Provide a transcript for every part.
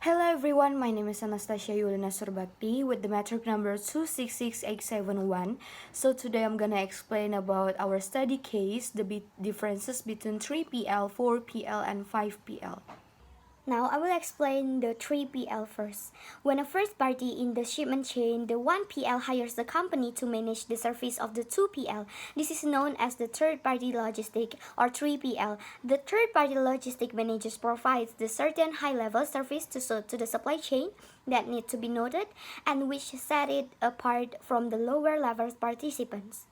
Hello everyone, my name is Anastasia Yulina Surbakti with the metric number 2666871. So today I'm gonna explain about our study case, the differences between 3PL, 4PL, and 5PL. Now I will explain the 3PL first. When a first party in the shipment chain, the 1PL hires the company to manage the service of the 2PL. This is known as the third party logistic or 3PL. The third party logistic managers provides the certain high level service to the supply chain that need to be noted and which set it apart from the lower level participants.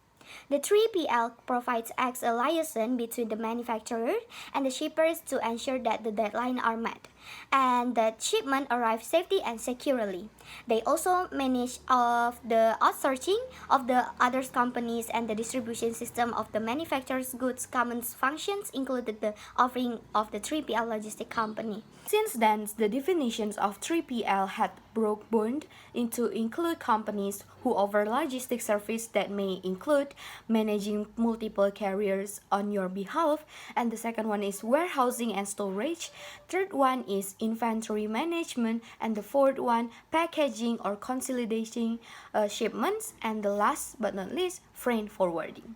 The 3PL provides acts a liaison between the manufacturer and the shippers to ensure that the deadlines are met and that shipment arrives safely and securely. They also manage of the outsourcing of the other companies and the distribution system of the manufacturer's goods. Common functions included the offering of the 3PL logistic company. Since then, the definitions of 3PL had broken into include companies who offer logistics service that may include managing multiple carriers on your behalf, and the second one is warehousing and storage, third one is inventory management, and the fourth one packaging or consolidating shipments, and the last but not least freight forwarding.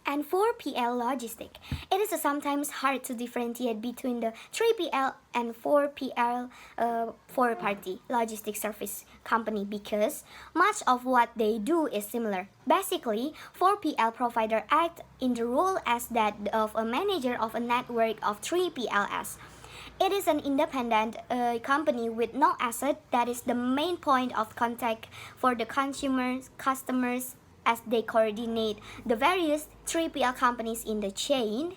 And 4PL logistic. It is sometimes hard to differentiate between the 3PL and 4PL four-party logistic service company because much of what they do is similar. Basically, 4PL provider act in the role as that of a manager of a network of 3PLs. It is an independent company with no asset that is the main point of contact for the customers as they coordinate the various 3PL companies in the chain.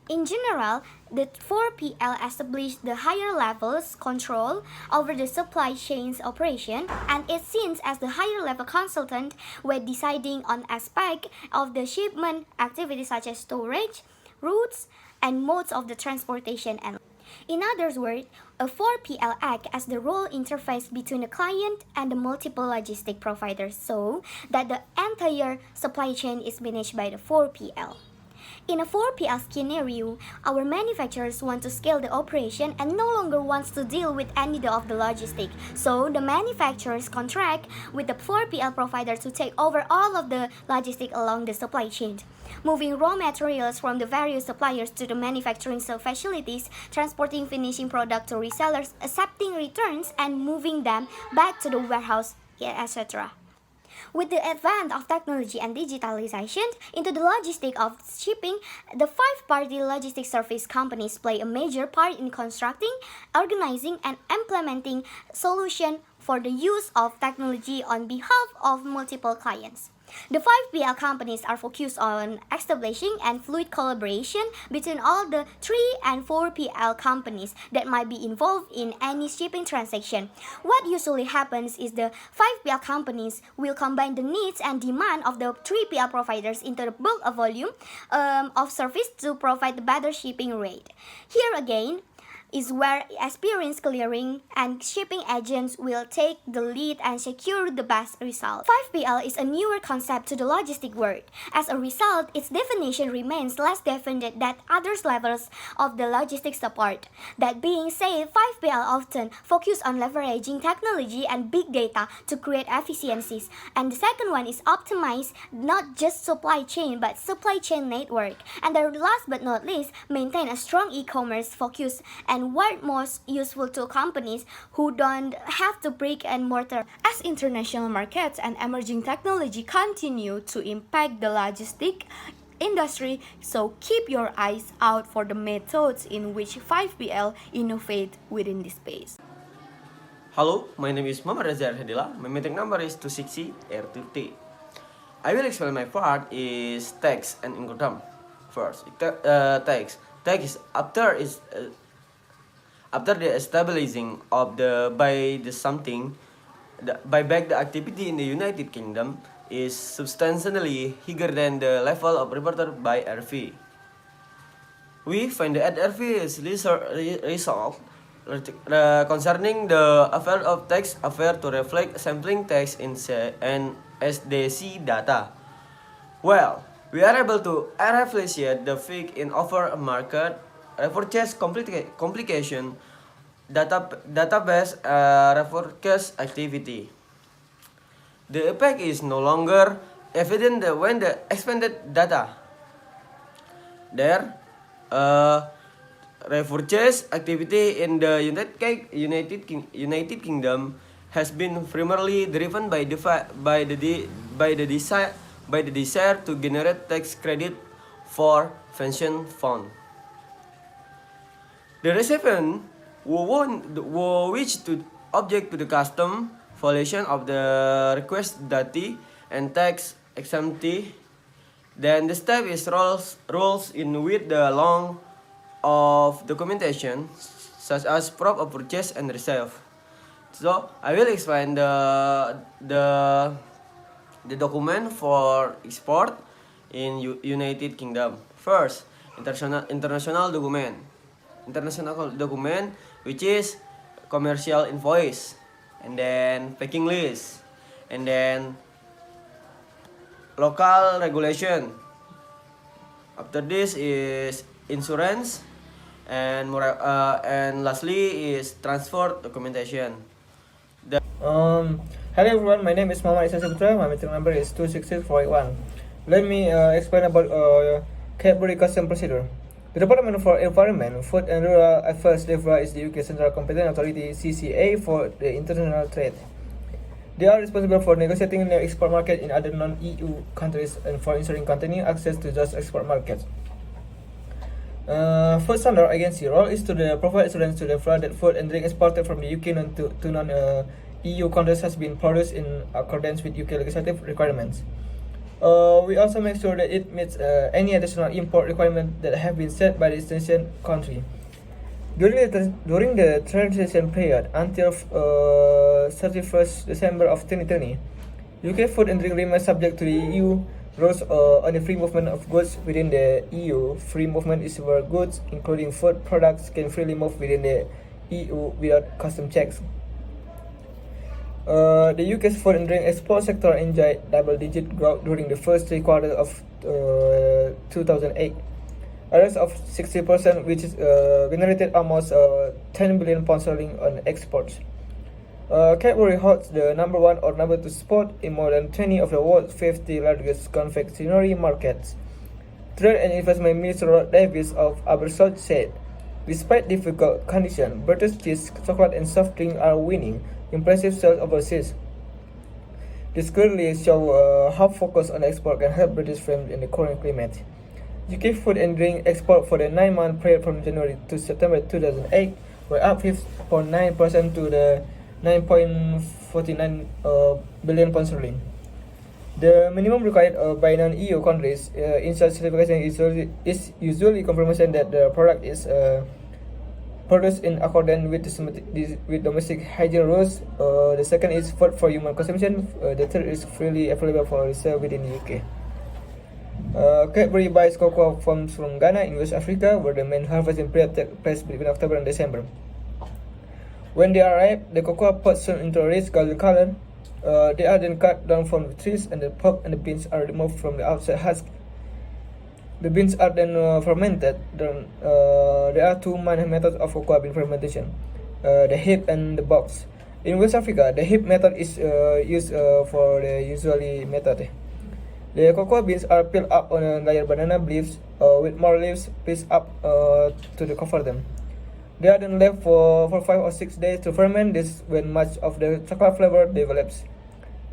In general, the 4PL established the higher levels control over the supply chain's operation and is seen as the higher level consultant when deciding on aspects of the shipment activities such as storage, routes, and modes of the transportation and in other words, a 4PL acts as the role interface between the client and the multiple logistic providers so that the entire supply chain is managed by the 4PL. In a 4PL scenario, our manufacturers want to scale the operation and no longer wants to deal with any of the logistics. So the manufacturers contract with the 4PL provider to take over all of the logistics along the supply chain, moving raw materials from the various suppliers to the manufacturing facilities, transporting finishing product to resellers, accepting returns, and moving them back to the warehouse, etc. With the advent of technology and digitalization into the logistics of shipping, the five-party logistics service companies play a major part in constructing, organizing, and implementing solutions for the use of technology on behalf of multiple clients. The 5PL companies are focused on establishing and fluid collaboration between all the 3 and 4PL companies that might be involved in any shipping transaction. What usually happens is the 5PL companies will combine the needs and demand of the 3PL providers into the bulk of volume of service to provide the better shipping rate. Here again, is where experienced clearing and shipping agents will take the lead and secure the best result. 5PL is a newer concept to the logistic world. As a result, its definition remains less defined than other levels of the logistics support. That being said, 5PL often focus on leveraging technology and big data to create efficiencies. And the second one is optimize not just supply chain but supply chain network. And the last but not least, maintain a strong e-commerce focus and what most useful to companies who don't have to brick and mortar. As international markets and emerging technology continue to impact the logistic industry, so keep your eyes out for the methods in which 5PL innovate within this space. Hello, my name is Muhammad Razar Hadila. My meeting number is 260R2T. I will explain my part is tax and income. First, tax. Tax is after the establishing of the buyback the activity in the United Kingdom is substantially higher than the level of reported by RV. We find that RV is result concerning the affair of tax affair to reflect sampling tax in and SDC data. Well, we are able to appreciate the fig in over a market purchase complication database reforecast activity. The effect is no longer evident when the expanded data. There, repurchase activity in the United Kingdom has been primarily driven by the desire to generate tax credit for pension fund. The recipient who wish to object to the custom violation of the request dati and tax exemptity, then the step is rolls in with the long of documentation such as proof of purchase and reserve. So I will explain the document for export in United Kingdom. First, international document, which is commercial invoice, and then packing list, and then local regulation. After this is insurance, and lastly is transport documentation. Hello everyone, my name is Muhammad Isa Saputra. My meeting number is 266481. Let me explain about Cadbury custom procedure. The Department for Environment, Food and Rural Affairs (DEFRA) is the UK Central Competent Authority (CCA) for the international trade. They are responsible for negotiating the export market in other non-EU countries and for ensuring continued access to those export markets. Food Standard Agency role is to provide assurance to the DEFRA that food and drink exported from the UK to non-EU countries has been produced in accordance with UK legislative requirements. We also make sure that it meets any additional import requirements that have been set by the destination country. During the transition period until 31st December of 2020, UK food and drink remains subject to the EU rules on the free movement of goods within the EU. Free movement is where goods, including food products, can freely move within the EU without custom checks. The UK's food and drink export sector enjoyed double-digit growth during the first 3 quarters of 2008. A rise of 60%, which is generated almost £10 billion on exports. Cadbury holds the number 1 or number 2 spot in more than 20 of the world's 50 largest confectionery markets. Trade and Investment Minister Rod Davies of Abersoch said, "Despite difficult conditions, British cheese, chocolate and soft drink are winning impressive sales overseas. This clearly shows how focus on export can help British firms in the current climate." UK food and drink export for the 9-month period from January to September 2008 were up 5.9% to the 9.49 billion pound sterling. The minimum required by non-EU countries in such certification is usually confirmation that the product is produced in accordance with domestic hygiene rules. The second is food for human consumption. The third is freely available for resale within the UK. Cadbury buys cocoa farms from Ghana in West Africa, where the main harvesting period takes place between October and December. When they are ripe, the cocoa pods turn into a rich golden color. They are then cut down from the trees, and the pulp and the beans are removed from the outside husk. The beans are then fermented. There are 2 main methods of cocoa bean fermentation: the heap and the box. In West Africa, the heap method is used for the usually method. The cocoa beans are peeled up on a layer banana leaves with more leaves placed up to cover them. They are then left for 5 or 6 days to ferment. This when much of the chocolate flavor develops.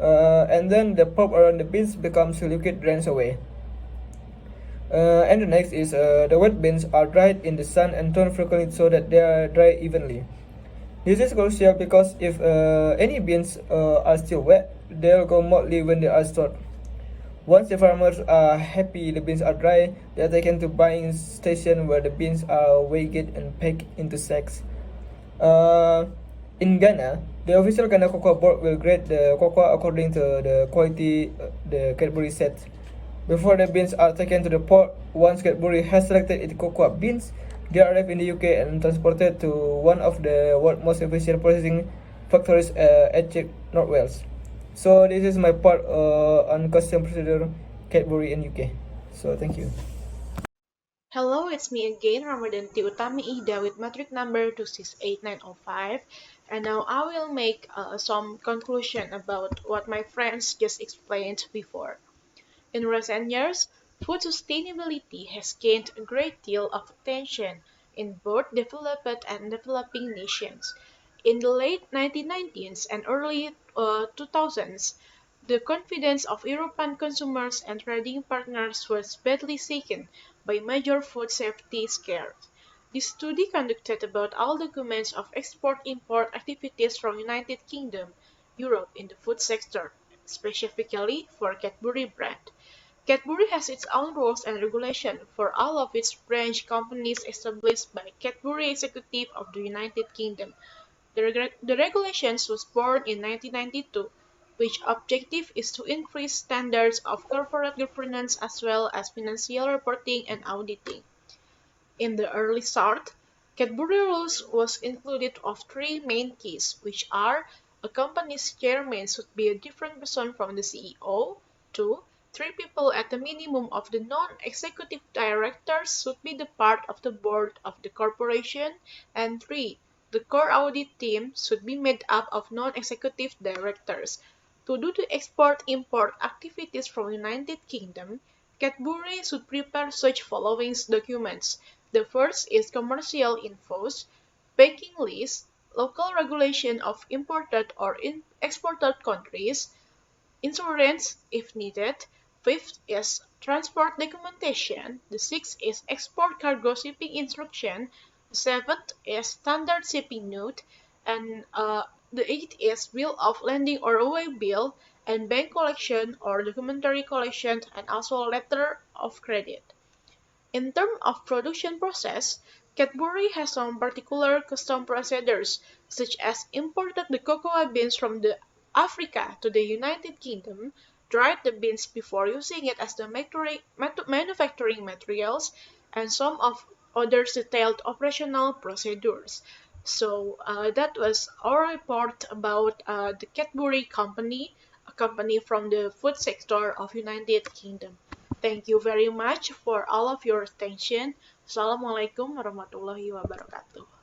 And then the pulp around the beans becomes liquid, drains away. And the next is the wet beans are dried in the sun and turned frequently so that they are dry evenly. This is crucial because if any beans are still wet, they will go moldy when they are stored. Once the farmers are happy the beans are dry, they are taken to buying station where the beans are weighed and packed into sacks. In Ghana, the official Ghana Cocoa Board will grade the cocoa according to the quality the Cadbury set. Before the beans are taken to the port, once Cadbury has selected its cocoa beans, they arrive in the UK and transported to one of the world's most efficient processing factories at North Wales. So this is my part on custom procedure Cadbury in UK. So thank you. Hello, it's me again, Ramadanti Utami Ida with metric number 268905, and now I will make some conclusion about what my friends just explained before. In recent years, food sustainability has gained a great deal of attention in both developed and developing nations. In the late 1990s and early 2000s, the confidence of European consumers and trading partners was badly shaken by major food safety scares. This study conducted about all documents of export-import activities from United Kingdom, Europe in the food sector, specifically for Cadbury brand. Cadbury has its own rules and regulations for all of its branch companies established by Cadbury Executive of the United Kingdom. The regulations was born in 1992, which objective is to increase standards of corporate governance as well as financial reporting and auditing. In the early start, Cadbury rules was included of three main keys, which are a company's chairman should be a different person from the CEO, 2. Three people at the minimum of the non-executive directors should be the part of the board of the corporation, and 3. The core audit team should be made up of non-executive directors. To do the export-import activities from United Kingdom, Cadbury should prepare such following documents. The first is commercial infos, banking list, local regulation of imported or exported countries, insurance if needed. Fifth is transport documentation. The sixth is export cargo shipping instruction. The seventh is standard shipping note. And the eighth is bill of landing or away bill and bank collection or documentary collection and also letter of credit. In terms of production process, Cadbury has some particular custom procedures, such as imported the cocoa beans from the Africa to the United Kingdom, dried the beans before using it as the manufacturing materials, and some of other detailed operational procedures. So that was our report about the Cadbury Company, a company from the food sector of United Kingdom. Thank you very much for all of your attention. Assalamualaikum warahmatullahi wabarakatuh.